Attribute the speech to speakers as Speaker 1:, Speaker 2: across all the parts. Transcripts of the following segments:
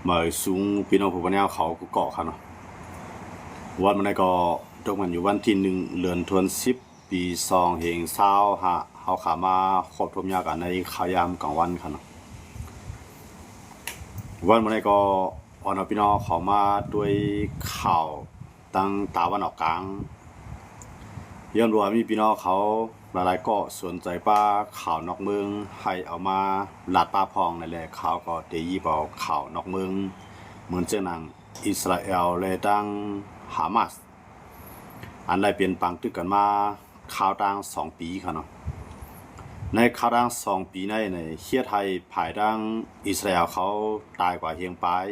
Speaker 1: มาสูงพี่น้องผู้ปกครองเขาก็เกาะครับเนาะวันมันก็ตรงกันอยู่วันที่1 เดือนธันวาคมปี2025เขาขามาครบทมยากันในข่าวยามกลางวันครับเนาะวันมันก็ออนพี่น้องเขามาด้วยข่าวตั้งตาวันออกกลางย้อนรวมมีพี่น้องเขาหลายๆก็สนใจป้าข่าวนอกเมืองให้เอามาลาดป้าพองนั่นแหละข่าวก็เดยีเบาข่าวนอกเมืองเหมือนเจ้านางอิสราเอลและตั้งฮามาสอันใดเป็นปังตึกกันมาข่าวดัง2 ปีค่ะเนาะในข่าวดัง2 ปีในเฮียไทยภายดังอิสราเอลเขาตายกว่าเฮียงปลาย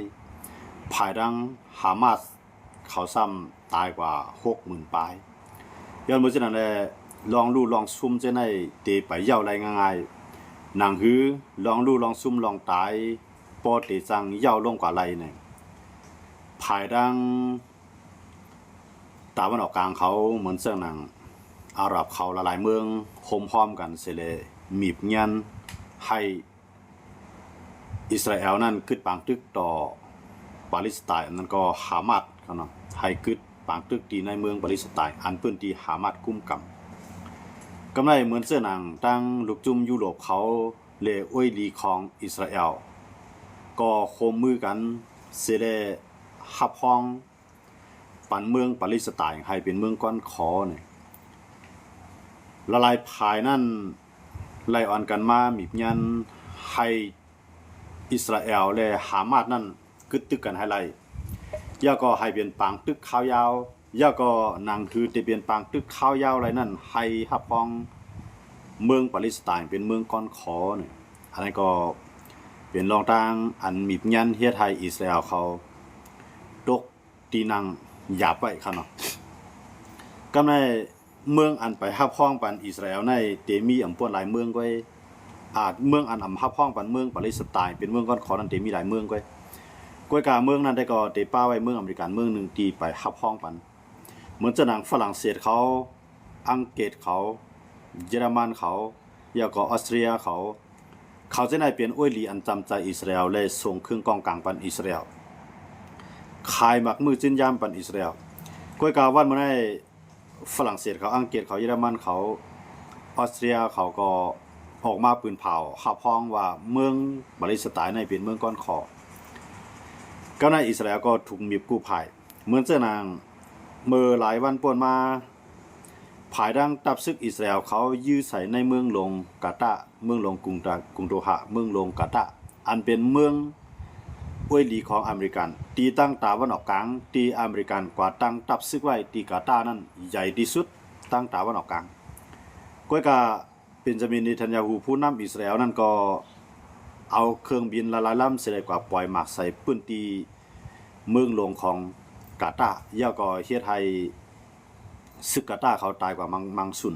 Speaker 1: ภายดังฮามาสเขาซ้ำตายกว่า60,000ปลายย้อนเมื่อเช่นนั้นแหละลองลู่ลองซุ่มเจ้าในเตไปเย่าไรง่ายๆนางหือลองลู่ลองซุ่มลองตายปอเตจังเย่าลงกว่าไรเนี่ยภายดังตาวันออกกลางเขาเหมือนเสื้อหนังอาหรับเขาละลายเมืองโฮมพร้อมกันเสเลมีบเงียนให้อิสราเอลนั่นขึ้นปางตึกต่อปาเลสไตน์นั่นก็ฮามาสเขาเนาะให้ขึ้นปางตึกตีในเมืองปาเลสไตน์อันพื้นที่ฮามาสกุ้มกำกำไรเหมือนเสื้อหนังตั้งลูกจุ่มยุโรปเขาเลอ้วยลีของอิสราเอลก็โคมมือกันเสเลฮับห้องปันเมืองปาเลสไตน์ให้เป็นเมืองก้อนคอเนี่ยละลายภายนั่นไล่อ่อนกันมามียันให้อิสราเอลและฮามาสนั่นกึดตึกกันให้ไล่ย่าก็ให้เปลี่ยนปางตึกข้าวยาวย่าก็นางถือจะเปลี่ยนปางตึกข้าวยาวอะไรนั่นให้ฮับพองเมืองปาเลสไตน์เป็นเมืองก้อนคอเนี่ยอันนี้ก็เป็นรองทางอันมียันเฮียไทยอิสราเอลเขาตกตีนังหยาบไปครับเนาะก็ในเมืองอันไปฮับห้องปันอิสราเอลในเตมีอำปวนหลายเมืองก็เมืองอันอำฮับห้องปันเมืองปาเลสไตน์เป็นเมืองก้อนขอนั้นเตมีหลายเมืองก็กวยกาเมืองนั้นได้ก็เตป้าไว้เมืองอเมริกันเมืองนึงที่ไปฮับห้องปันเหมือนจะหนังฝรั่งเศสเขาอังกฤษเขาเยอรมันเขาแล้วก็ออสเตรียเขาจะได้เปลี่ยนอ้วยลีอันจำใจอิสราเอลและส่งเครื่องกองกลางปันอิสราเอลขายหมักมือจิ้นยามปันอิสราเอลกวยกาวันมาได้ฝรั่งเศสเขาอังกฤษเขาเยอรมันเขาออสเตรียเขาก็ออกมาปืนเผาขับพ้องว่าเมืองปาเลสไตน์ในเป็นเมืองก้อนคอก็ในอิสราเอลก็ถูกมีบกู้ภัยเหมือนเจ้านางเมื่อหลายวันป่วนมาภายดังตับซึกอิสราเอลเขายื้อใส่ในเมืองลงกาตาเมืองลงกรุงโดฮาเมืองลงกาตาอันเป็นเมืองอ้วยหลีของอเมริกันตีตั้งตาวันออกกลางตีอเมริกันกว่าตั้งตับซึกไว้ตีกาตานั่นใหญ่ที่สุดตั้งตาวันออกกลางก้อยกาเป็นจามินเนทันยาฮูผู้นำอิสราเอลนั่นก็เอาเครื่องบินละลายลำเสด็จกว่าปล่อยหมากใส่ปืนตีเมืองหลวงของกาตาร์ย่าก็เฮ็ดให้ซึกกาตาร์เขาตายกว่ามังสุน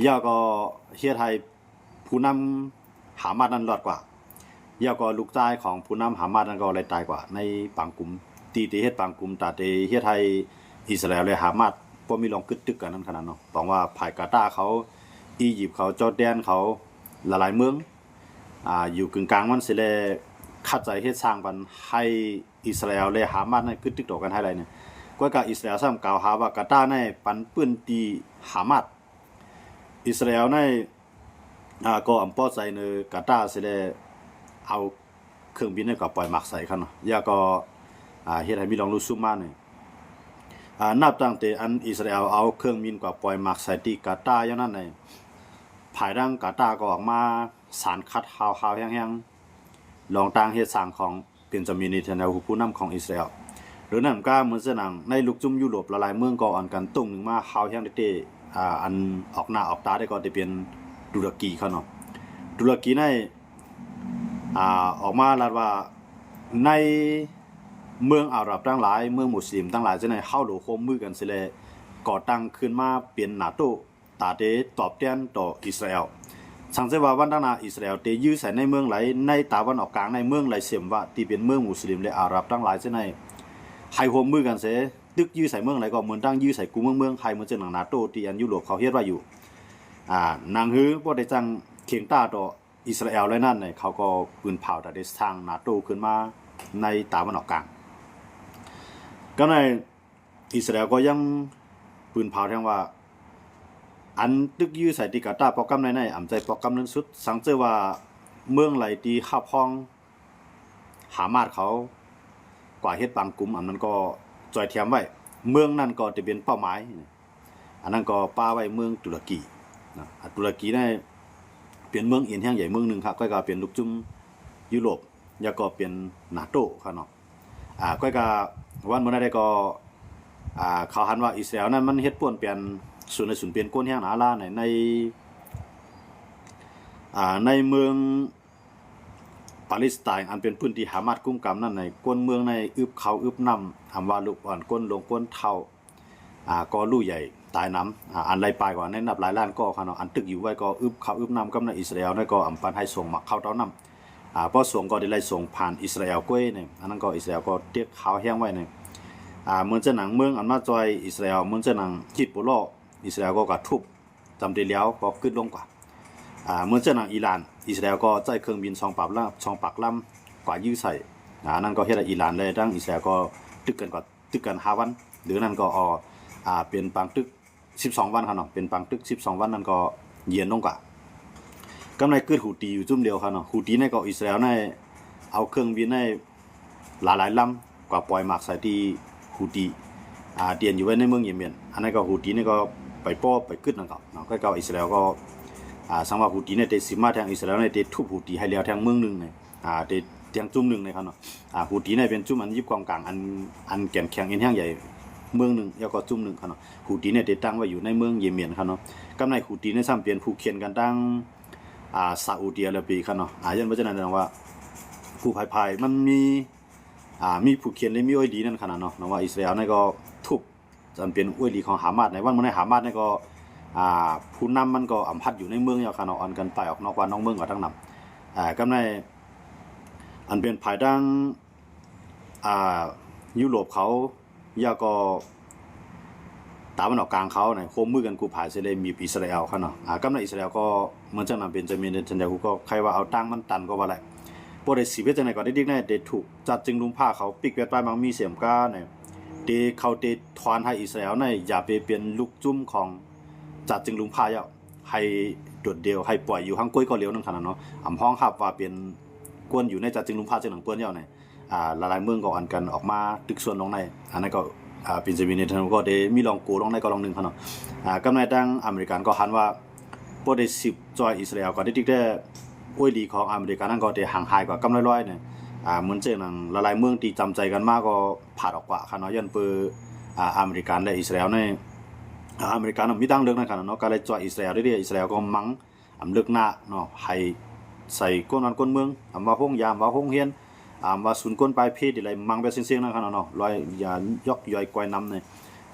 Speaker 1: ย่าก็เฮ็ดให้ผู้นำหามาสนั้นรอดกว่าย่าก็ลูกชายของผู้นำหามาสนั้นก็เลยตายกว่าในปังกุมตีเฮ็ดปังกุมตาเตเฮ็ดให้อิสราเอลและหามาสบ่มีลองกึดตึกกันนั้นขนาดเนาะบอกว่าภายกาตาร์เขาอียิปต์เขาจอร์แดนเขาหลายๆเมืองอยู่กึ่งกลางมันสิแลคัดใจเฮ็ดสร้างบันให้อิสราเอลและฮามาสนั้นกึดตึกต่อกันให้ไรเนี่ยก็กับอิสราเอลซ้ำกล่าวหาว่ากาตาร์ในปันปืนตีฮามาสอิสราเอลในก็อำป้อใจในกาตาร์สิแลเอาเครื่องบินให้กับปล่อยหมักใส่คั่นเนาะย่าก็เฮ็ดให้มีลองรู้ซุมมาเนี่ยนับตั้งแต่อันอิสราเอลเอาเครื่องบินกับปล่อยหมักใส่ที่กาตาร์อย่างนั้นในภายดังกาตาร์ก็ออกมาสารคัดฮาวๆแห้งๆลองต่างเฮ็ดสร้างของเป็นจามินเนทันยาฮูผู้นำของอิสราเอลหรือนั่นก็เหมือนเสนังในลูกจุ่มยุโรปละลายเมืองก็อ่อนกันตุ้งนึงมาฮาวแห้งได้อันออกหน้าออกตาได้ก็ได้เป็นตุรกีเขาเนาะตุรกีในออกมาลาดว่าในเมืองอาหรับทั้งหลายเมืองมุสลิมทั้งหลายจะในเข้าโหลโคมมือกันสิแลก่อตั้งขึ้นมาเป็นนาโตตาเตตอบแทนต่ออิสราเอลสังเกตว่าวันตั้งนาอิสราเอลเตยื้อใส่ในเมืองไหลในตะวันออกกลางในเมืองไหลเสียมว่าที่เป็นเมืองมุสลิมและอาหรับทั้งหลายจะในให้โฮมมือกันเสตึกยื้อใส่เมืองไหลก็เหมือนตั้งยื้อใส่กูเมืองไทยเหมือนเจ้าหนังนาโตที่อันยุโรปเขาเฮ็ดว่าอยู่นางฮือบ่ได้จังเคียงตาต่ออิสราเอลเลยนั่นเนี่ยเขาก็ปืนเผาแต่ได้สร้างนาโตขึ้นมา ในตะวันออกกลางก็ในอิสราเอลก็ยังปืนเผาแทงว่าอันตึกยื้อใส่ติกาตาโปรแกรมในอำใจโปรแกรมนั้นสุดสังเจอว่าเมืองไหลตีข้าพองหามาดเขากว่าเฮ็ดบางกลุ่มอันนั้นก็จอยเทียมไว้เมืองนั้นก็จะเป็นเป้าหมายอันนั้นก็ป้าไว้เมืองตุรกีนะตุรกีได้เป็นเมืองอินแห่งใหญ่เมืองนึงครับก็เป็นลูกจุ่มยุโรปแล้วก็เป็นนาโตครับเนาะก็วันมื้อนั้นได้ก็เขาหันว่าอิสราเอลนั้นมันเฮ็ดป่วนเปลี่ยนส่วนในส่วนเปลี่ยนก้นแห่งหนาลาในเมืองปาเลสไตน์อันเป็นพื้นที่หามาดกุมกำนั่นในก้นเมืองในอึบเขาอึบน้ำว่าลูกอ่อนก้นลงก้นเท่าก็ลู่ใหญ่ตายน้ำอันไรปลายกว่าในนับหลายล้านก็ค่ะเนาะอันตึกอยู่ไว้ก็อึบเขาอึบน้ำกำในอิสราเอลนั่นก็อัมปันให้ส่งมาเข้าเต้าน้ำเพราะส่งก็ได้ไล่ส่งผ่านอิสราเอลก้วยเนี่ยอันนั้นก็อิสราเอลก็เตียกเขาแห้งไว้เนี่ยเหมือนจะหนังเมืองอันมาจอยอิสราเอลเหมือนจะหนังฮิตโปโลอิสราเอลก็กระทุบจำได้แล้วก็ขึ้นลงกว่าเหมือนจะหนังอิหร่านอิสราเอลก็ใจเครื่องบิน2 ปากลำกว่ายื้อใส่นั่นก็เฮ็ดให้อิหร่านเลยดังอิสราเอลก็ตึกกัน5 วันหรือนั่นก็เป็นปังตึก12 วันครับเนาะเป็นปังตึก12 วันนั่นก็เย็นลงกว่ากำไรเกิดฮูตีอยู่จุ่มเดียวครับเนาะฮูตีในก็อิสราเอลในเอาเครื่องบินในหลายลำกว่าปล่อยหมากใส่ที่ฮูตีเตียนอยู่ไว้ในเมืองเยเมนอันนั้นก็ฮูตีนี่ก็ไปป้อไปกึดนั่นก็เนาะก็อิสราเอลก็สังว่าฮูตีเนี่ยได้สิมาทางอิสราเอลเนี่ยได้ทุบฮูตีให้แล้วทางเมืองนึงเนี่ยได้ทางจุ่มนึงเนี่ยครับเนาะฮูตีเนี่ยเป็นจุ่มอันยิบกองกลางอันแก่นแข็งอันแห้งใหญ่เมืองนึงแล้วก็จุ่มนึงครับเนาะฮูตีเนี่ยได้ตั้งไว้อยู่ในเมืองเยเมนครับเนาะกำในฮูตีเนี่ยซ้ำเปลี่ยนผู้เขียนกันตั้งซาอุดิอาระเบียครับเนาะยันว่าจะนั่นว่าผู้ภายมันมีผู้เขียนเลยมีอ้อยดีนั่นขนาดเนาะว่าอิสราเอลนี่ก็ทุบจำเป็นอ้อยดีของฮามาสในวันมื้อนี้ฮามาสนี่ก็ผู้นำมันก็อำพัดอยู่ในเมืองอยู่ค่ะเนาะอันกันไปออกนอกวันนอกเมืองก็ทั้งนำกำในอันเป็นภายดังยุโรปเขายาก็ตามันออกกลางเขาเนี่ยโคมมือกันกูภายเสเลยมีอิสราเอลค่ะเนาะกำในอิสราเอลก็เหมือนจังนั้นเป็นจะมีเนทันยาฮูก็ใครว่าเอาตั้งมันตันก็ว่าแหละบ่ได้สิเฮ็ดจังได๋ก็ได้ดิกแน่ได้ถูกจัดจึงลุมผ้าเขาปิกเวทไปบางมีเสียมก้าเนี่ยเขาทอนให้อิสราเอลเนี่ยอย่าไปเป็นลูกจุ่มของจัดจึงลุมผ้าแล้วให้โดดเดียวให้ปล่อยอยู่ข้างก้อยก็เร็วนั่นขนาดเนาะพ้องครับว่าเป็นกวนอยู่ในจัดจึงลุมผ้าจังหนังเปิ้นแล้วเนี่ยหลายๆเมืองก็อันกันออกมาตึกส่วนลงในอันนั้นก็เป็นจะมีในทางก็ได้มีลองกูลงในก็ลองนึงขนาดกำในทางอเมริกันก็หันว่าบ่ได้10จอยอิสราเอลก็ได้ดิกได้อ้วยดีของอเมริกานั่นก็ได้ห่างหายกว่ากำไรร้อยเนี่ยเหมือนเจ้านั่นหลายๆเมืองที่จำใจกันมากก็ผ่าออกกว่าค่ะเนาะยันเปอเมริกันและอิสราเอลในอเมริกันมีตั้งเรื่องนั่นค่ะเนาะก็เลยจ่อยอิสราเอลได้อิสราเอลก็มังเลือกหน้าเนาะให้ใส่ก้นวันก้นเมืองว่าห้องยามว่าห้องเฮียนว่าศูนย์ก้นปลายเพศอะไรมังแบบเสียงๆนั่นค่ะเนาะลอยอย่ายกย่อยกวยนำเนี่ย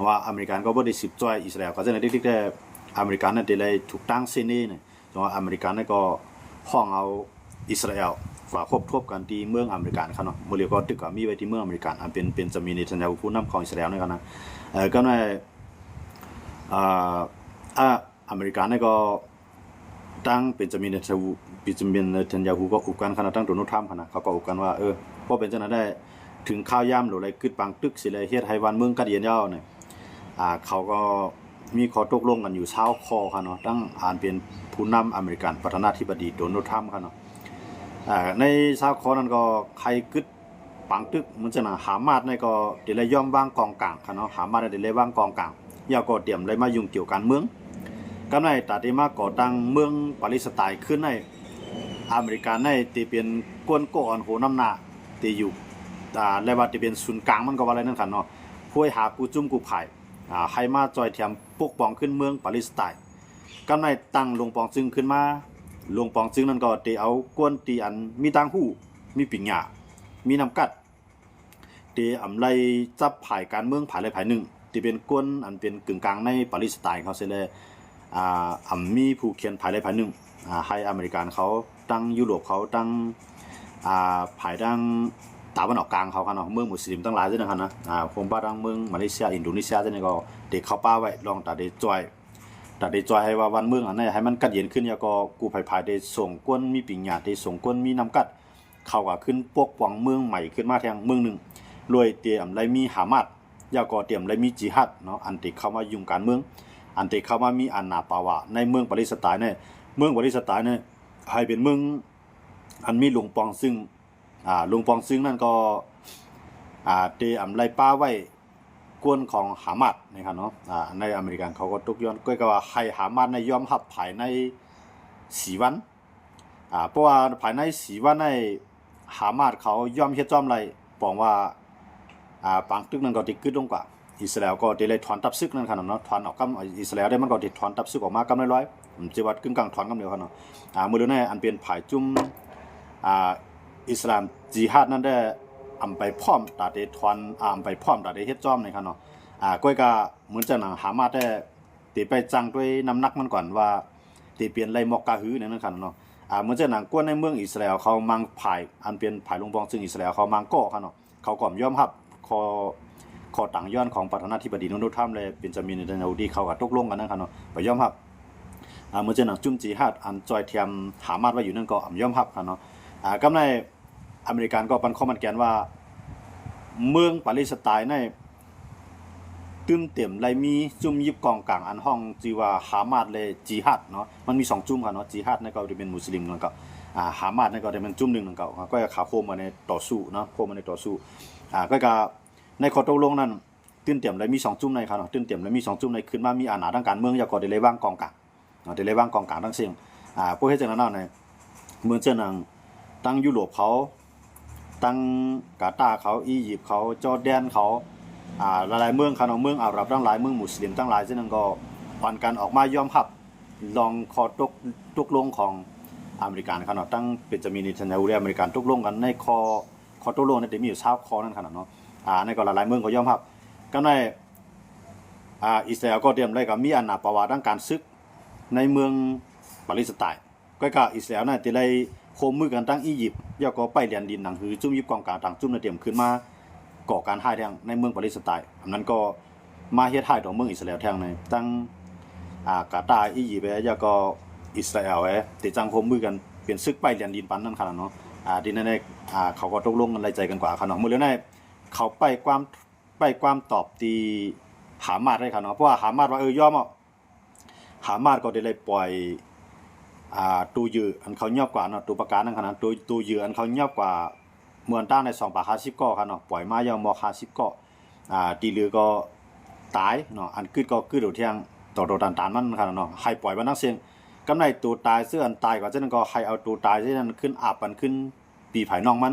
Speaker 1: ว่าอเมริกันก็บ่ได้10จ่อยอิสราเอลก็จะได้ดิกได้อเมริกันนั่นได้เลยถูกตั้งเส้นนี้เนี่ยว่าอเมริกันนี่ก็ห้องเอาอิสราเอลฝาครบทบกันที่เมืองอเมริกันครับเนาะมื้อเรียก็ตึกก็มีไว้ที่เมืองอเมริกันอันเป็นจะมีเนทันยาฮูผู้นำของอิสราเอลนี่กันนะก็ในอเมริกันนี่ก็ตั้งเป็นจะมีเนทันยาฮูก็อุบกันขนาดตั้งโดนัลด์ทรัมป์นะเขาก็อุบกันว่าพอเป็นจังนั้นได้ถึงข้าวยามหรืออะไรกึดปังตึกสิเลยเฮ็ดให้วันเมืองกัดเย็นยาวเนี่ยเขาก็มีข้อตกลงกันอยู่20ข้อค่ะเนาะตั้งเป็นผู้นำอเมริกันประธานาธิบดีโดนัลด์ทรัมป์ค่ะเนาะใน20ข้อนั้นก็ใครกึดปังตึกมันจะน่ะหามาดในก็ได้เลยย่อมวางกองกลางค่ะเนาะหามาดได้เลยวางกองกลางอย่าก็เตรียมเลยมายุ่งเกี่ยวกันเมืองกำในตัดที่มาก่อตั้งเมืองปาเลสไตน์ขึ้นในอเมริกันในที่เป็นกวนโกอนโหน้ำหน้าที่อยู่และว่าที่เป็นศูนย์กลางมันก็ว่าอะไรนั่นค่ะเนาะผู้หาผู้จุ่มกู้ภัยให้มาจอยเทียมปกป้องขึ้นเมืองปาเลสไตน์กำในตั้งหลวงปองจึงขึ้นมาหลวงปองจึงนั่นก็ได้เอากวนตีอันมีตังหู้มีปิ่งหญ้ามีน้ำกัดได้อำไลจับภายการเมืองภายใดภายหนึ่งที่เป็นกวนอันเป็นกึ่งกลางในปาเลสไตน์เขาเสียเลยมีผู้เขียนภายใดภายหนึ่งให้อเมริกันเขาตั้งยุโรปเขาตั้งภายดังตะวันออกกลางเขาค่ะเนาะเมืองมุสลิมตั้งหลายด้วยนะครับนะคงบ้านดังเมืองมาเลเซียอินโดนีเซียนี่ก็เด็กเขาป้าไว้ลองตัดได้จอยให้ว่าวันเมืองอันนี้ให้มันกัดเย็นขึ้นแล้วก็กู้ภัยได้ส่งก้นมีปิ่งหยาดได้ส่งก้นมีน้ำกัด เขาก็ขึ้นปกป้องเมืองใหม่ขึ้นมาแทงเมืองหนึ่งรวยเตรียมไรมีหามัดยาก็เตรียมไรมีจิฮัดเนาะอันติเข้ามายุ่งการเมืองอันติเข้ามามีอาณาปาวะในเมืองปาเลสไตน์เนี่ยเมืองปาเลสไตน์เนี่ยให้เป็นเมืองอันมีหลวงปองซึ่งหลวงปองซึ่งนั่นก็เตรียมไรป้าไว้กวนของหามัดนะครับเนาะในอเมริกันเขาก็ตุกย้อนก็ว่าให้หามัดในยอมรับภายใน4 วันเพราะว่าภายใน4 วันในหามัดเขายอมเฮ็ดจอมไรบอกว่าปังตึกนั้นก็ติดขึ้นลงกว่าอิสราเอลก็ได้เลยถอนทัพซึกนั่นครับเนาะถอนออกกำอิสราเอลได้มันก็ติดถอนทัพซึกออกมากำร้อยจิวัดกึ่งกลางถอนกำเดียวครับเนาะมื้อนี้อันเป็นภายจุ่มอิสลามจิฮาดนั้นได้อำไปพร้อมตาได้ถอนอำไปพร้อมตาได้เฮ็ดจอมนี่ครับเนาะก้อยก็เหมือนจะหนังหามาได้ติไปจังด้วยน้ำหนักมันก่อนว่าติเปลี่ยนไรมอกกาหือนั่นครับเนาะเหมือนจะหนังกวนในเมืองอิสราเอลเขามังภายอันเป็นภายลงบองซึ่งอิสราเอลเขามังก่อครับเนาะเขาก็ยอมรับขอต่างย้อนของประธานาธิบดีโดนัลด์ทรัมป์เลยเป็นจามินเนตันยาฮูที่เขาก็ตกลงกันนะครับเนาะไปยอมรับเหมือนจะหนังจุ่มจิฮาดอันจอยเทียมหามาดไว้อยู่นั่นก็ยอมรับครับเนาะกำในอเมริกันก็ปันข้อมันแกนว่าเมืองปาเลสไตน์ในตื้มเต็มไรมีจุ่มยิบกองกลางอันห้องจีว่าหามาดเลยจิฮัดเนาะมันมี2จุ่มครับเนาะจิฮัดนั่นก็จะเป็นมุสลิมนั่นก็หามาดนั่นก็จะเป็นจุ่มหนึ่งนั่นก็ขาโคมมาในต่อสู้เนาะโคมมาในต่อสู้ก็ในข้อตกลงนั้นตื้มเต็มไรมี2จุ่มในครับเนาะตื้มเต็มไรมี2จุ่มในขึ้นมามีอาณาทางการเมืองอย่าก็ได้เลยว่างกองกลางเนาะได้เลยว่างกองกลางทั้งเสียงพวกเฮ็ดจังนั้นในเมืองเจ้านังตั้งยุโรปเขาตั้งกาตาร์เขาอียิปต์เขาจอร์แดนเขาหลายๆเมืองครับเมืองอาหรับทั้งหลายเมืองมุสลิมทั้งหลายซึ่งก็ผ่านการออกมายอมรับลองขอตกลงของอเมริกันครับเนาะตั้งเป็นจะมีเนทันยาฮูและอเมริกันตกลงกันในข้อตกลงนั้นจะมีอยู่20ข้อนั่นครับเนาะในก็หลายๆเมืองก็ยอมรับก็ในอิสราเอลก็เตรียมได้กับมีอาณาปาวะด้านการศึกในเมืองปาเลสไตน์ก็อิสราเอลน่ะที่ได้โคมมือกันตั้งอียิปต์ย่อก็ไปเรียนดินหนังหือจุ่มยิบกองกลางต่างจุ่มในเตรียมขึ้นมาก่อการให้แทงในเมืองปาเลสไตน์อันนั้นก็มาเฮ็ดให้ต่อเมืองอิสราเอลแทงในตั้งกาตาร์อียิปต์ย่อก็อิสราเอลติจังโคมมือกันเปลี่ยนซึกไปเรียนดินปันนั่นขนาดเนาะดินในเขาก็ตกลงกันไรใจกันกว่าขนาดมื้อแล้วในเขาไปความตอบตีหามาดได้ขนาดเพราะว่าหามาดว่ายอมหามาดก็ได้เลยปล่อยตูยืออันเขายอบกว่าเนาะตูประกาศนั่นขนาดตูยืออันเขายอบกว่าเมืองตั้งใน250ก้อครับเนาะปล่อยมายาวม50ก้อตีลือก็ตายเนาะอันกึดก็กึดอยู่เที่ยงต่อตานมันครับเนาะให้ปล่อยมานักเสียงกำไรตูตายเสื้ออันตายกว่าจังนั้นก็ให้เอาตูตายที่นั่นขึ้นอาบมันขึ้นปีภายนอกมัน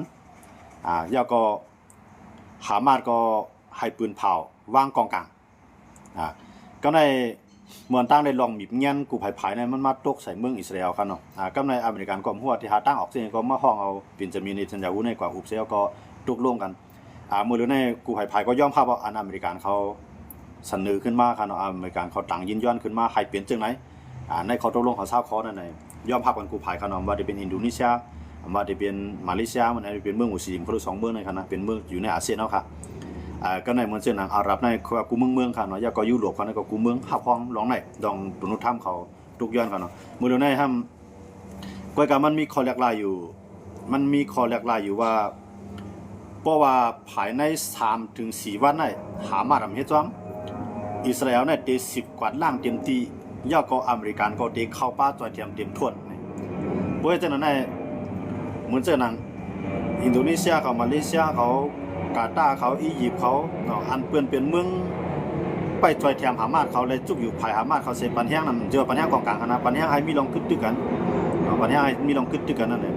Speaker 1: ยาวก็หามาดก็ให้ปืนเผาวางกองกลางก็ในเมืองตั้งได้ลองมีเงี้ยนกูภายในมันมาตกใส่เมืองอิสราเอลครับเนาะก็ในอเมริกันก็หัวที่หาตั้งออกเสียงก็มาห้องเอาเป็นจะมีเนทันยาฮูในกว่าอุบเซลก็ตกลงกันมื้อในกูภายก็ย่อมภาพว่าอันอเมริกันเขาเสนอขึ้นมาครับเนาะอเมริกันเขาตั้งยินยอมขึ้นมาให้เปลี่ยนจังไหนในข้อตกลงของ20ข้อนั่นน่ะย่อมภาพกันกูภายครับเนาะว่าจะเป็นอินโดนีเซียว่าจะเป็นมาเลเซียมันเป็นเมืองมุสลิมเขา2เมืองในครับนะเป็นเมืองอยู่ในอาเซียนเนาะครับก็ในเมืองเช่นอาหรับในกูเมืองค่ะเนาะยาก็ยุโรปเขาในก็กูเมืองฮับห้องร้องไหนดองตุนุธรรมเขาทุกย้อนค่ะเนาะมื้อเดียวในห้ามก้อยก็มันมีข้อแลกลายอยู่ว่าเพราะว่าภายใน3ถึง4วันในหามาทำเฮ็ดจ้อมอิสราเอลเนี่ยได้10กว่าล่างเต็มที่ยาก็อเมริกันก็ได้เข้าป่าจอยเต็มทวนเพราะฉะนั้นในเหมือนเช่นนั้นอินโดนีเซียเขามาเลเซียเขากาตาร์เขาอียิปต์เขาเนาะอันเปื้อนเป็นเมืองไปจอยแถมหามาดเขาเลยจุกอยู่ภายหามาดเขาเสปันแห้งนั่นเจอปันแห้งกองกลางคณะปันแห้งให้มีลองกึดตึกกันปันแห้งให้มีลองกึดตึกกันนั่นแหละ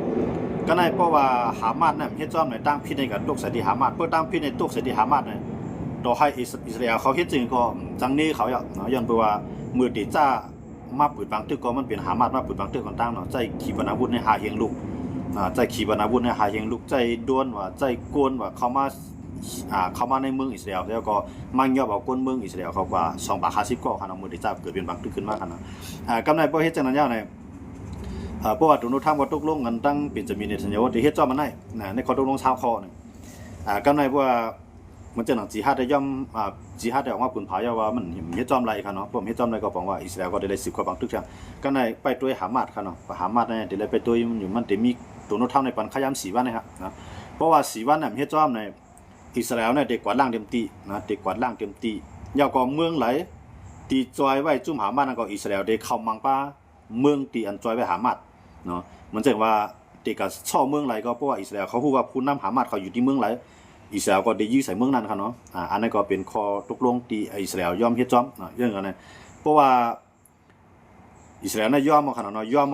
Speaker 1: ก็ในเพราะว่าหามาดเนี่ยเฮ็ดจ้อมในตั้งพิษในกับตกใส่ที่หามาดเพื่อตั้งพิษในตกใส่ที่หามาดเนี่ยต่อให้อิสราเอลเขาเฮ็ดจริงก็จังนี้เขาเนาะย้อนไปว่ามือติจ้ามาปืดบางตึกก็มันเป็นหามาดมาปืดบางตึกของตั้งเนาะใจขีปนาวุธในหาเฮียงลูกใจขีปนาวุธในหาเฮียงลูกใจด้วนว่าใจกวนว่าเข้ามาในเมืองอิสราเอลแล้วก็มันยอมเอาคนเมืองอิสราเอลเขากว่า250ก้อครับมือที่จะเกิดเป็นบางตึกขึ้นมาครับกำไรบ่เฮ็ดจังนั้นยาวในเพราะว่าตุนุธรรมก็ตกลงกันตั้งเป็นจะมีเนทันยาฮูที่เฮ็ดจ้อมันได้ในข้อตกลง20ข้อนึงกำไรว่ามันจะหนังจิฮัดได้ย่อมจิฮัดได้ออกมาปืนผายว่ามันเฮ็ดจ้อมไรครับเนาะพวกเฮ็ดจ้อมไรก็บอกว่าอิสราเอลก็ได้10กว่าบางตึกจังก็ในไปตัวหามาดครับเนาะหามาดเนี่ยได้ไปตัวอยู่มันได้มี ตัวโน้ตเท่าในปันขยำ4 วันนะครับนะเพราะว่า4 วันเนี่ยเฮ็ดจ้อมในอิสราเอลเนี่ยเด็กกวาดล่างเต็มตีนะเด็กกวาดล่างเต็มตียาวก็เมืองไหลตีจอยไว้จุ่มหามานั่นก็อิสราเอลเด็กเข้ามังป้าเมืองตีอันจอยไว้หามาดเนาะมันจะว่าเด็กก็ชอบเมืองไหลก็เพราะว่าอิสราเอลเขาพูดว่าผู้นำหามาดเขาอยู่ที่เมืองไหลอิสราเอลก็ได้ยื้อใส่เมืองนั้นครับเนาะอันนั้นก็เป็นข้อตกลงที่อิสราเอลยอมเฮ็ดจ้อมเนาะเรื่องนั้นเพราะว่าอิสราเอลน่ะยอมมาขนาดเนาะยอม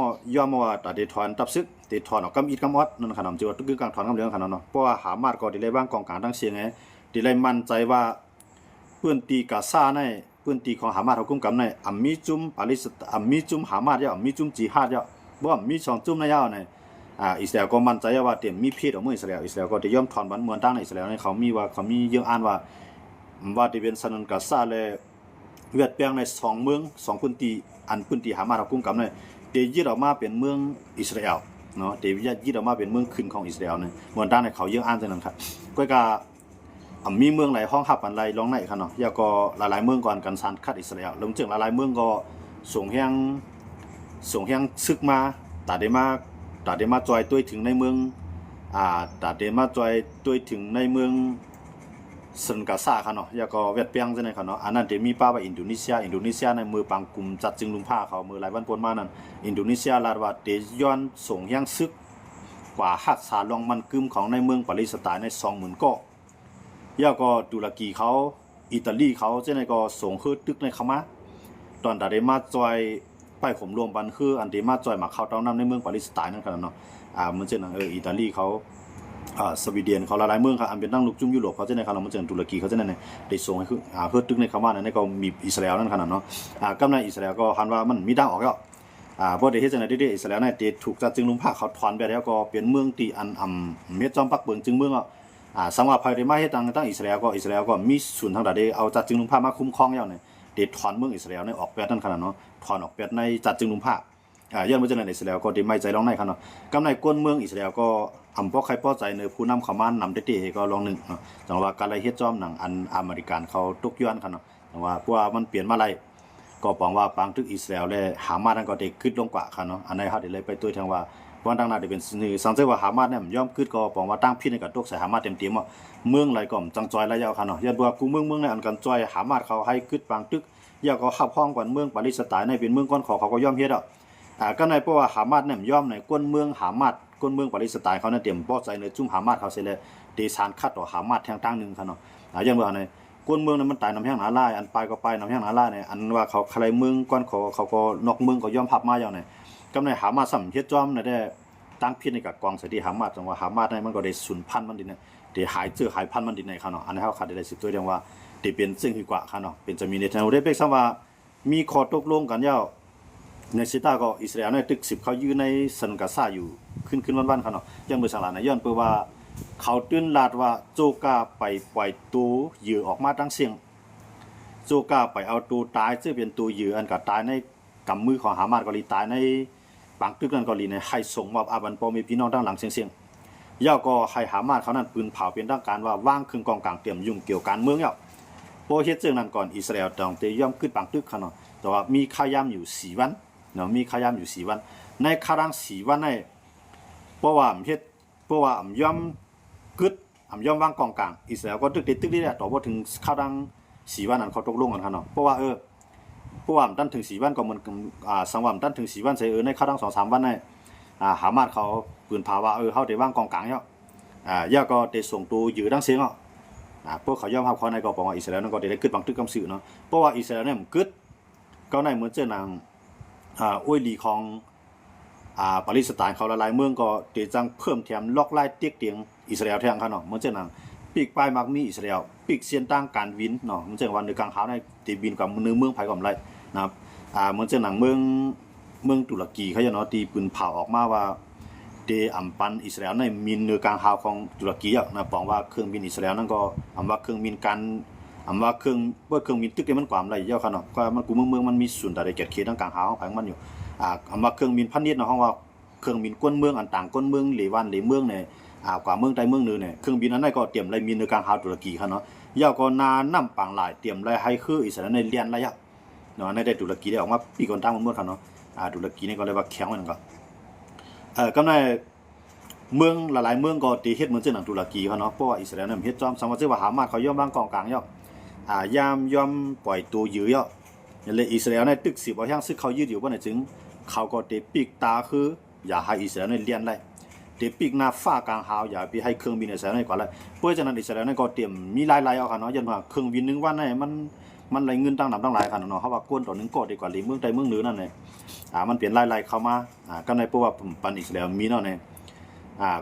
Speaker 1: มาว่าตาเดทอนตับซึกเดทอนออกกำอิดกำออดนั่นขนาดที่ว่าตึกกลางถอนกำเรื่องขนาดเนาะเพราะว่าหามาดก็ได้บ้างกองกลางทั้งเสียงไงได้เลยมั่นใจว่าเพื่อนตีกาซาในเพื่อนตีของหามาดเขากุมกำในอัมมีจุมปาเลสไตน์อัมมีจุมหามาดยาอัมมีจุมจิฮาดยาบ่มี2จุมในยาวในอิสราเอลก็มั่นใจว่าเต็มมีเพศของเมืองอิสราเอลก็ได้ยอมถอนบันเมืองตั้งในอิสราเอลในเขามีเยอะอ่านว่าที่เป็นสนันกาซาและเวียดแปลงใน2 เมือง2พื้นที่อันพื้นที่หามาเรากุ้งกำเนี่ยเดยึดออกมาเป็นเมืองอิสราเอลเนาะเดยึดออกมาเป็นเมืองขึ้นของอิสราเอลเนี่ยเมืองด้านในเขาเยอะอ่านจังนั้นครับก็มีเมืองหลายห้องหับอันไรลองไหนครับเนาะยาก็หลายๆเมืองก่อนกันซันคัดอิสราเอลลงจึงหลายๆเมืองก็ส่งแห้งซึกมาตาเดมาจอยตัวถึงในเมืองตาเดมาจอยตัวถึงในเมืองสันกาซาค่ะเนาะยาก็เวียดเปียงจังได๋ค่ะเนาะอันนั้นเดมีป้าว่าอินโดนีเซียในมือปังกลุ่มจัดจึงลุมผ้าเขามือหลายวันปนมานั้นอินโดนีเซียลาดว่าเดย้อนส่งแห่งซึกกว่าฮักษาลองมันกึมของในเมืองปาเลสไตน์ใน 20,000 ก็ยาก็ตุรกีเขาอิตาลีเขาจังได๋ก็ส่งคือตึกในเข้ามาตอนตาเดมาจอยไปข่มรวมบันคืออันเดมาจอยมาเข้าเต้านำในเมืองปาเลสไตน์นั่นค่ะเนาะมันจังนั้นอิตาลีเขาสวีเดนเขาหลายๆเมืองครับอันเป็นตั้งลูกจุ่มยุโรปเขาจะในครับเรามาเจอตุรกีเขาจะในได้ส่งให้คือเพื่อตึกในคำว่าในก็มีอิสราเอลนั่นขนาดเนาะกำในอิสราเอลก็คันว่ามันมีทางออกแล้วบ่ได้เฮ็ดจังได๋อิสราเอลเนี่ยถูกจัดจึงลุมพาเขาถอนไปแล้วก็เป็นเมืองที่อันเม็ดจอมปักเบิงจึงเมืองสำหรับภายในมาเฮ็ดตั้งอิสราเอลก็มีศูนย์ทางใดเอาจัดจึงลุมพามาคุ้มครองแล้วเนี่ยได้ถอนเมืองอิสราเอลเนี่ยออกแปดนั่นขนาดเนาะถอนออกแปดในจัดจึงลุมพาย้อนมาจากในอิสราเอลก็ได้ไม่ใจร้องในครับเนาะกำในก้นเมืองอิสราเอลก็พอใครพอใจในผู้นำเขามานำเตๆก็ลองหนึ่งเนาะจังว่าการไล่เฮ็ดจอมหนังอันอเมริกันเขาตกย้อนครับเนาะจังว่าเพราะว่ามันเปลี่ยนมาไล่ก็ปองว่าปางทึกอิสราเอลและหามานั่นก็ได้ขึ้นลงกว่าครับเนาะอันนี้เฮาได้เลยไปตัวทางว่าวันดังนั้นได้เป็นสังเกตว่าหามาเนี่ยย่อมขึ้นก็ปองว่าตั้งพิษในกับตกใส่หามาเต็มๆเมืองไหลก็จังจอยระยะครับเนาะอย่าว่ากูเมืองในอันกันจอยหามาเขาให้ขึ้นปางตึกอย่าก็ขับห้องกว่าเมืองปาเลสไตน์ในเป็นเมืองก้อนเขาก็ย่อมเฮ็ดก็ในเพราะว่าหามาเนี่ยย่อมในก้นเมืองหามาก้นเมืองปาเลสไตน์เขาเนี่ยเตรียมป้อใจในจุ่มหามาเขาเสียเลยเดชานคัดต่อหามาแทงตั้งนึงครับเนาะอย่างว่าในก้นเมืองนั้นมันตายน้ำแห้งหนาลายอันปลายก็ปลายน้ำแห้งหนาลายเนี่ยอันว่าเขาใครเมืองก้อนเขาก็นอกเมืองก็ย่อมพับมาอย่างไหนก็ในหามาสัมเฮ็ดจอมเนี่ยได้ตั้งพิษในกับกองเสดีหามาจังว่าหามาในมันก็ได้สูญพันธุ์มันดิเนี่ยได้หายพันธุ์มันดิในครับเนาะอันนี้เขาขาดได้สิตัวเดียวว่าได้เป็นซึ่งดีกว่าครับเนาะเป็นจะมีในทางได้เป็นซ้ำว่ามีข้อตกลงกันยาวในซิตาก็อิสราเอลในตึก10เขายืนในสันกาซาอยู่ขึ้นวันๆครับเนาะยังมือสังหลานย้อนเพื่อว่าเขาตื้นลาดว่าโจกาไปปล่อยตัวเหยื่อออกมาตั้งเสียงโจกาไปเอาตัวตายซึ่งเป็นตัวเหยื่ออันก็ตายในกำมือของหามาดก็ลีตายในปางตึกนั้นก็ลีในให้ส่งมอบอาบันปอมีพี่น้องตั้งหลังเสียงย่าก็ให้หามาดเขานั้นปืนเผาเป็นทางการว่าว่างครึ่งกองกลางเตรียมยุ่งเกี่ยวการเมืองแล้วโปรเฮ็ดเรื่องนั้นก่อนอิสราเอลต้องเตย่อมขึ้นปางตึกครับเนาะแต่ว่ามีขยามอยู่4 วันเนาะมีขยามอยู่4 วันในคารัง4 วันในเพราะว่าย่อมกึดย่อมวางกองกลางอิสราเอลก็ตึกนี่แหละต่อบ่ถึงคารัง4 วันนั้นเขาตกลงกันครับเนาะเพราะว่าตั้งถึง4 วันก็มันสังว่าตั้งถึง4 วันใส่ในคารัง 2-3 วันในหามาดเขาปืนพาว่าเฮาได้วางกองกลางแล้วย่าก็ได้ส่งตัวอยู่ดังเสียงพวกเขายอมรับเขาในก็บอกว่าอิสราเอลนั้นก็ได้กึดบางตึกกำสื่อเนาะเพราะว่าอิสราเอลเนี่ยมันกึดก็ในเหมือนเจ้านางอ้วยหลีของปาเลสไตน์เขาหลายๆเมืองก็เตจังเพิ่มแถมล็อกไล่เตียกเตียงอิสราเอลแทงเขาเนาะเหมือนเจ้านางปีกปลายมักมีอิสราเอลปีกเสียนตั้งการวินเนาะเหมือนเจ้าวันในกลางเขาในตีบินกับเมืองไผก่อมไรนะครับเหมือนเจ้านางเมืองตุรกีเขาจะเนาะตีปืนเผาออกมาว่าเดอัมปันอิสราเอลในมินเนือกลางหาวของตุรกีนะปองว่าเครื่องบินอิสราเอลนั่นก็ว่าเครื่องบินการว่าเครื่องบินตึกมันกว่าอะไรเยอะครับเนาะก็มันกูเมืองมันมีศูนย์แต่ได้เก็บเขตทางกลางหาวของมันอยู่ว่าเครื่องบินพันนิดเนาะห้องว่าเครื่องบินก้นเมืองอันต่างก้นเมืองเหลวันเหลเมืองเนี่ยกว่าเมืองใดเมืองนึงเนี่ยเครื่องบินนั้นก็เตรียมไรมินเนือกลางหาวตุรกีครับเนาะยาวก็นานำปังหลายเตรียมไรให้คืออิสราเอลในเรียนระยะเนาะในได้ตุรกีได้ออกมาปีก่อนตั้งมันเมื่อครับเนาะตุรกีนี่ก็เลยว่าแข็งมันก็กำไร เมืองหลายๆเมืองก็ตีเฮ็ดเหมือนเจ้าหนังตุรกีเขาเนาะเพราะว่าอิสราเอลนั้นเฮ็ดจอมสมมุติว่าหามาเขาย่อมร่างกองกลางย่อยามยอมปล่อยตัวยื้อย่ออย่างเลยอิสราเอลในตึก10ว่าอย่างซึ่งเขายืดอยู่ว่าไหนจึงเขาก็เตปิกตาคืออย่าให้อิสราเอลในเลียนได้เตปิกหน้าฟ้ากลางหาวอย่าไปให้เครื่องบินอิสราเอลในก่อนเลยเพราะฉะนั้นอิสราเอลในก็เตรียมมีหลายๆเอาค่ะเนาะยันว่าเครื่องบินนึงวันในมันไหลเงินตั้งนำตั้งหลายค่ะเนาะเขาว่ากวนต่อนึงก็ดีกว่าลีเมืองใดเมืองเหนือนั่นแหละมันเปลี่ยนหลายๆเข้ามาก็ในเพราะว่าปันอิสราเอลมีเนาะเนี่ย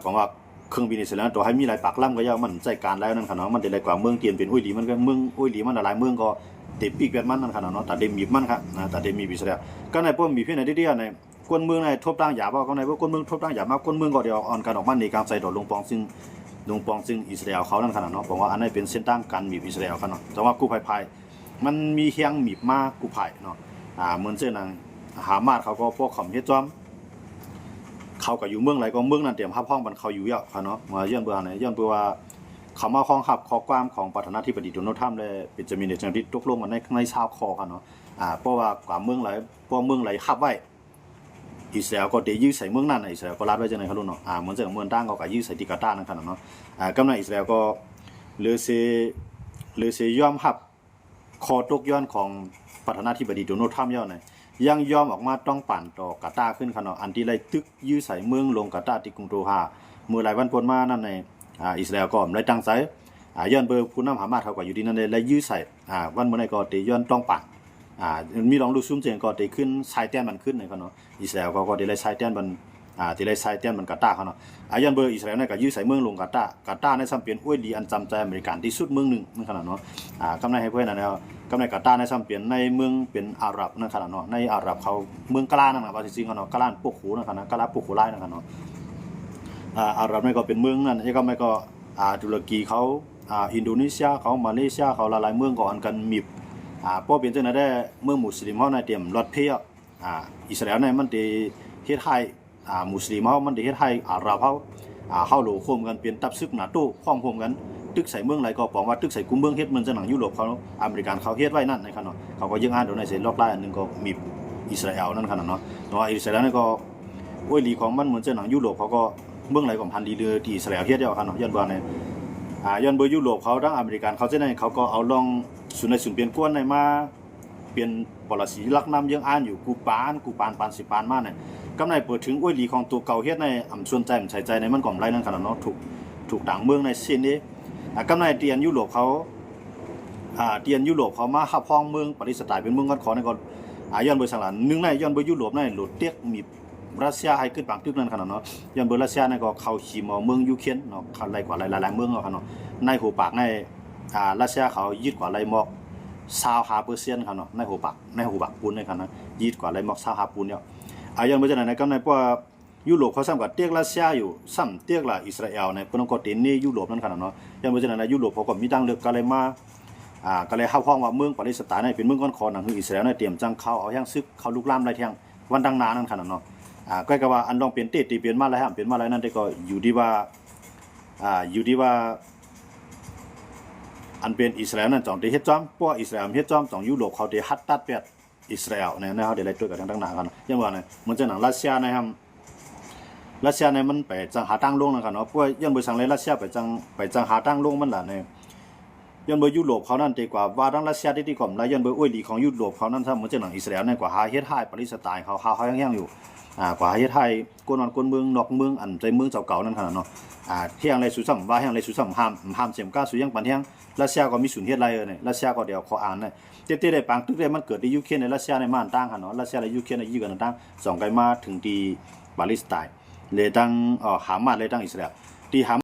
Speaker 1: ก็ว่าเครื่องบินอิสราเอลตัวให้มีหลายปากล่ำก็ย่อมันใจการแล้วนั่นค่ะเนาะมันได้หลายกว่าเมืองเตียนเป็นอุ้ยหลีมันก็เมืองอุ้ยหลีมันหลายเมืองก็เตปีกแบบมันนั่นค่ะเนาะแต่เดมีมันค่ะแต่เดมีอิสราเอลก็ในพวกมีเพียงในเดียวในกวนเมืองในทบตั้งหยาบ่ก็ในพวกกวนเมืองทบตั้งหยามากวนเมืองก็เดียวอ่อนกันออกมาในการใส่ดอกลงปองซึ่งอิสราเอลเขานั่นค่ะเนาะบอกว่าอันนี้เป็นเส้นทางการมีอิสราเอลค่ะเนาะแต่ว่ากู้ภัยมันมีเฮียงมีมากกู้ภัยเนาะเหมือนเช่นนั้นหามาดเขาก็พวกขำเฮ็ดจอมเขาก็อยู่เมืองไหนก็เมืองนั้นเตรียมฮับห้องมันเขาอยู่เยอะค่ะเนาะมาย้อนเบื่อไหนย้อนเบื่อว่าเขามาข้องขับข้อความของประธานาธิบดีโดนัลด์ทรัมป์เลยเป็นจะมีในจังหวัดตกลงกันในชาวคอค่ะเนาะเพราะว่ากว่าเมืองไหนพวกเมืองไหนขับไว้อิสราเอลก็ได้ยื้อใส่เมืองนั้นอิสราเอลก็รัดไว้จังไหนเขารู้เนาะเหมือนเมืองตั้งก็ยื้อใส่ที่กาตาร์นั่นค่ะเนาะกำลังอิสราเอลก็เลือเซยอมรับคอตกย้อนของประธานาธิบดีโดนัลด์ทรัมป์ย่อไหนยังยอมออกมาต้องปั่นต่อกาตาร์ขึ้นค่ะเนาะอันที่ไล่ตึกยื้อใส่เมืองลงกาตาร์ที่กรุงโดฮาเมื่อหลายวันพ้นมานั่นในอิสราเอลก็ไล่ตั้งใจย้อนเบอร์ผู้นำหามาเขาก็อยู่ที่นั่นเลยไล่ยื้อใส่วันเมื่อไหร่ก็ตีย้อนต้องปั่นมีลองดูซุ่มเจงก็ตีขึ้นไซเตียนมันขึ้นเลยค่ะเนาะอิสราเอลก็ตีไล่ไซเตียนมันตีไล่ไซเตียนมันกาตาร์เขาเนาะย้อนเบอร์อิสราเอลเนี่ยก็ยื้อใส่เมืองลงกาตาร์ในซ้ำเปลี่ยนอ้วยดีอันจำใจอเมริกันที่สุดเมืองหนึ่งนั่นขนาดเนาะกำไรให้เพื่อนนั่นแล้วกำไรกาตาร์ในซ้ำเปลี่ยนในเมืองเป็นอาหรับนั่นขนาดเนาะในอาหรับเขาเมืองกะลานั่นแหละว่าจริงๆเขาเนาะกะลาปกหูนั่นขนาดกะลาปกหูไล่นั่นขนาดเนาะอาหรับนี่ก็เป็นเมืองนั่นยังก็ไม่ก็ตุรกีเขาอินโดนีเซียเขามาเลเซียเขาหลายๆเมืองก็อันกันมีเพราะเป็นจังได๋ได้เมืองมุสลิมเฮาในเตรียมรถเพียอิสราเอลในมันได้เฮ็ดให้มุสลิมเฮามันได้เฮ็ดให้อาหรับเฮาโหลโคมกันเป็นตับซึกหนาตู้พร้อมโฮมกันตึกใส่เมืองไหนก็ปองว่าตึกใส่กุมเมืองเฮ็ดเหมือนจังหนังยุโรปเขาอเมริกันเขาเฮ็ดไว้นั่นนะครับเนาะเขาก็ยังอ่านดูในเส้นลอกลายอันนึงก็มีอิสราเอลนั่นครับเนาะแต่ว่าอิสราเอลนี่ก็โอ้ยหลีของมันเหมือนจังหนังยุโรปเขาก็เมืองไหนก็พันดีเรือที่อิสราเอลเฮ็ดเดียวครับเนาะย้อนบ่เนี่ยย้อนเบอร์ยุโรปเขาทั้งอเมริกันเขาจะได้เขาก็เอาลองสุนเปลี่ยนกวนในมาเปลี่ยนปรสีลักน้ำยังอ่านอยู่กูปานปาน10ปานมาเนี่ยกำไรเปิดถึงอ้วยหลีของตัวเก่าเฮ็ดในอำส่วนใจมันใส่ใจในมันก่อมไรนั่นขนาดเนาะถูกต่างเมืองในเส้นนี้กำไรเตียนยุโรปเขาเตียนยุโรปเขามาขับห้องเมืองปาเลสไตน์เป็นเมืองก้อนขอในก่อนย้อนเบอร์สังหลันนึงในย้อนเบอร์ยุโรปในโหลดเตียกมีรัสเซียให้ขึ้นปางตึกนั่นขนาดเนาะย้อนเบอร์รัสเซียในก็เข้าขี่มอเมืองยูเครนเนาะหลายกว่าหลายๆเมืองเนาะในหูปากในรัสเซียเขายึดกว่าไรมอก25%ครับเนาะในหูปากปูนในครับนะยึดกว่าไรมอก25%ปูนเนี่ยย้อนเบอร์จังได๋ก็ในพวกยุโรปเขาซ้ำกับเตียกรัสเซียอยู่ซ้ำเตียกละอิสราเอลในเพิ่นก็ตินี่ยุโรปนั่นขนาดเนาะย้อนเบอร์จังได๋ยุโรปเขาก็มีดังเลือกก็เลยมาก็เลยเฮาฮ้องว่าเมืองปาเลสไตน์ในเป็นเมืองก้อนคอนั่นคืออิสราเอลในเตรียมจังเข้าเอาแห่งซึกเข้าลุกลามหลายเที่ยงวันดังนานั่นขนาดเนาะก็ก็ว่าอันลองเปลี่ยนตีเปลี่ยนมาหลายเปลี่ยนมาหลายนั่นแต่ก็อยู่ที่ว่าอันเป็นอิสราเอลนั่นจ่องได้เฮ็ดจอมเพราะอิสราเอลเฮ็ดจอมจ่องยุโรปเขาได้ฮัดตัดเปียดอิสราเอลเนี่ยเขาได้ไล่ตัวกับทางหน้ากันอย่างว่าเนี่ยมันจะหนังรัสเซียนะครับรัสเซียเนี่ยมันไปจังหาตั้งลงนะครับเนาะเพราะยันบ่สั่งเลยรัสเซียไปจังหาตั้งลงมันล่ะเนี่ยยันบ่ยุโรปเขานั่นดีกว่าดังรัสเซียที่ก่อมแล้วยันบ่อ้วยหลีของยุโรปเขานั่นซะมันจะหนังอิสราเอลเนี่ยกว่าหาเฮ็ดให้ปาเลสไตน์เขายังอยู่กว่าเฮ็ดให้กวนเมืองนอกเมืองอันใจเมืองเก่าๆนั่นขนาดเนาะเฮียงไรสุซ้ํว่าเฮียงไรสุซ้ํห้ามเสียมก้าสุยังปันเฮียงรัสเซียก็มีศูนย์เฮ็ดไรเนี่ยรัสเซียก็เดี๋ยวขออ่านเนี่ยเต้ๆได้ปางตึกได้มันเกิดที่ยูเครนในรัสเซียในม่านต่างหั่นเนาะรัสเซียและยูเครนในยื้อกันต่าง2ไกลมาถึงที่ปาเลสไตน์เลยตั้งหามาเลยตั้งอิสราเอลที่หา